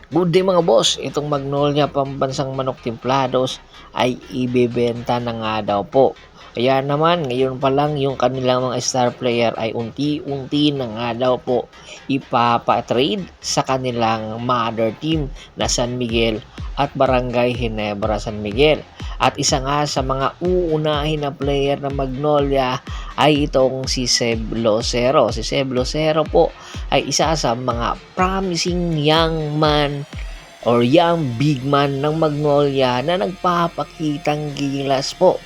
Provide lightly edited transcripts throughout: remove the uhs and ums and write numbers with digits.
Good day mga boss, itong Magnolia Pambansang Manok Templados ay ibebenta na nga daw po. Kaya naman ngayon pa lang yung kanilang mga star player ay unti-unti na nga daw po ipapatrade sa kanilang mother team na San Miguel at Barangay Ginebra San Miguel. At isa nga sa mga uunahin na player na Magnolia ay itong si Seb Locero. Si Seb Locero po ay isa sa mga promising young man or young big man ng Magnolia na nagpapakitang gilas po.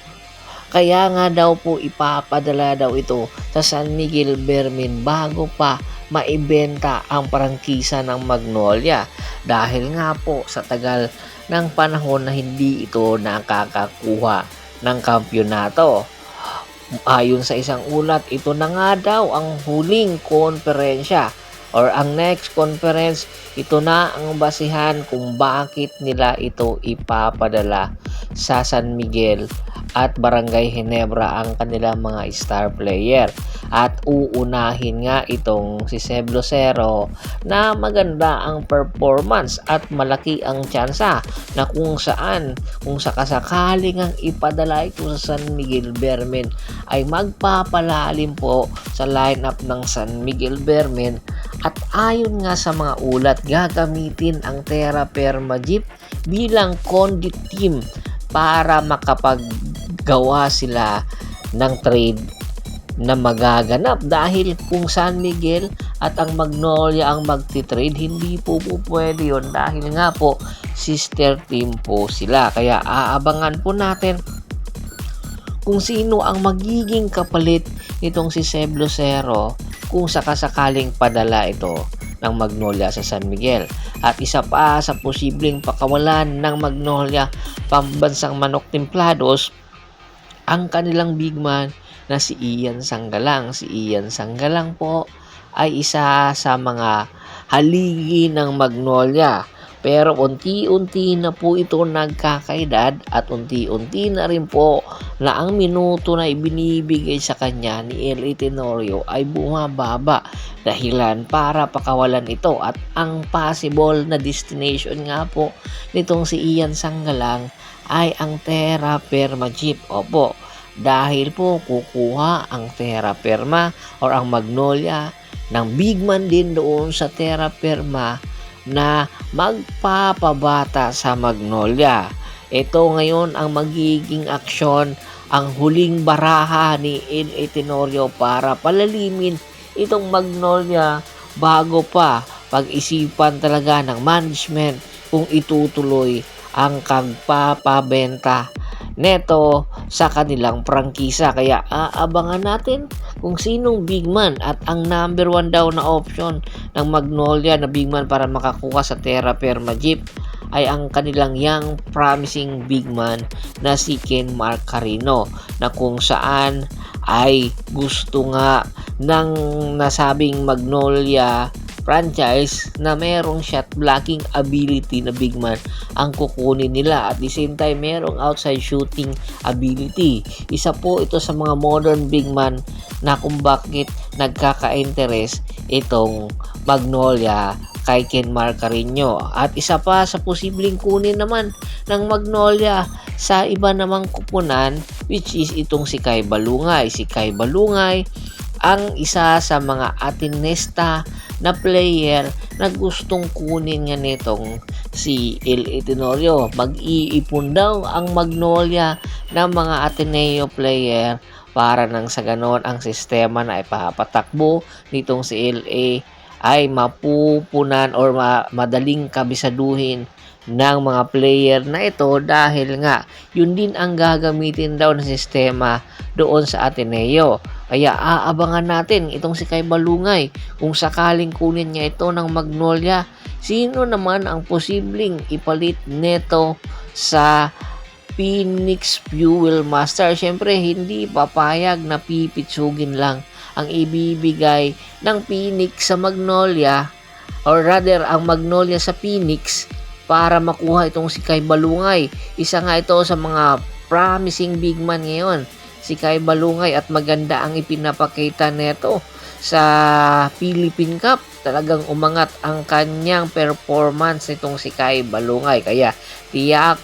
Kaya nga daw po ipapadala daw ito sa San Miguel Bermin bago pa maibenta ang prangkisa ng Magnolia dahil nga po sa tagal ng panahon na hindi ito nakakakuha ng kampyonato. Ayon sa isang ulat, ito na nga daw ang huling konferensya or ang next conference, ito na ang basihan kung bakit nila ito ipapadala sa San Miguel at Barangay Ginebra ang kanilang mga star player. At uunahin nga itong si Seb Locero na maganda ang performance at malaki ang tsansa na kung sakasakaling ang ipadala ito sa San Miguel Bermen ay magpapalalim po sa lineup ng San Miguel Bermen. At ayon nga sa mga ulat, gagamitin ang Terra Perma Jeep bilang conduit team para makapaggawa sila ng trade na magaganap dahil kung San Miguel at ang Magnolia ang magti-trade, hindi po pwede yun dahil nga po sister team po sila. Kaya aabangan po natin kung sino ang magiging kapalit nitong si Seb Locero kung sakasakaling padala ito ng Magnolia sa San Miguel. At isa pa sa posibleng pakawalan ng Magnolia Pambansang Manok Templados ang kanilang big man na si Ian Sanggalang. Si Ian Sanggalang po ay isa sa mga haligi ng Magnolia. Pero unti-unti na po ito nagkakaedad at unti-unti na rin po na ang minuto na ibinibigay sa kanya ni L.A. Tenorio ay bumababa dahilan para pakawalan ito. At ang possible na destination nga po nitong si Ian Sanggalang ay ang Terra Perma Jeep. Opo, dahil po kukuha ang Terra Perma or ang Magnolia ng big man din doon sa Terra Perma na magpapabata sa Magnolia. Ito ngayon ang magiging aksyon, ang huling baraha ni L.A. Tenorio para palalimin itong Magnolia bago pa pag-isipan talaga ng management kung itutuloy ang pagpapabenta neto sa kanilang prangkisa. Kaya aabangan natin kung sinong big man at ang number 1 daw na option ng Magnolia na big man para makakuha sa Terra Perma Jeep ay ang kanilang young promising big man na si Ken Marcarino, na kung saan ay gusto nga ng nasabing Magnolia franchise na merong shot blocking ability na big man ang kukunin nila at the same time merong outside shooting ability. Isa po ito sa mga modern big man na kung bakit nagkaka-interest itong Magnolia kay Ken Marcarino. At isa pa sa posibleng kunin naman ng Magnolia sa iba namang kupunan, which is itong si Kai Balungay. Si Kai Balungay ang isa sa mga Atinesta na player na gustong kunin nga nitong si L.A. Tenorio. Mag-iipon daw ang Magnolia ng mga Ateneo player para nang sa ganon ang sistema na ipapatakbo nitong si L.A. ay mapupunan or madaling kabisaduhin ng mga player na ito dahil nga yun din ang gagamitin daw na sistema doon sa Ateneo. Kaya aabangan natin itong si Kai Balungay kung sakaling kunin niya ito ng Magnolia. Sino naman ang posibleng ipalit neto sa Phoenix Fuel Master? Siyempre hindi papayag na pipitsugin lang ang ibibigay ng Phoenix sa Magnolia or rather ang Magnolia sa Phoenix para makuha itong si Kai Balungay. Isa nga ito sa mga promising big man ngayon, si Kai Balungay, at maganda ang ipinapakita neto sa Philippine Cup. Talagang umangat ang kanyang performance nitong si Kai Balungay. Kaya tiyak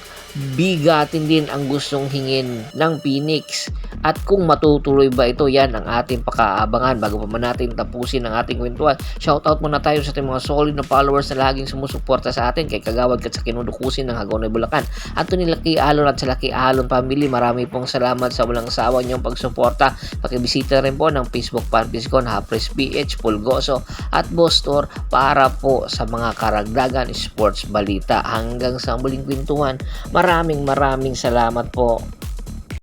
bigatin din ang gustong hingin ng Phoenix. At kung matutuloy ba ito, yan ang ating pakaabangan. Bago pa man natin tapusin ang ating kwentuhan, shoutout muna tayo sa ating mga solid na followers na laging sumusuporta sa atin, kay Kagawad at sa Kinudukusin ng Hagonoy Bulacan, at ni Lucky Alon at sa Lucky Alon family. Marami pong salamat sa walang sawa niyong pagsuporta. Pakibisita rin po ng Facebook fanpage ko na Hapres PH, Pulgoso at Bostor para po sa mga karagdagan sports balita. Hanggang sa muling kwentuhan, maraming salamat po.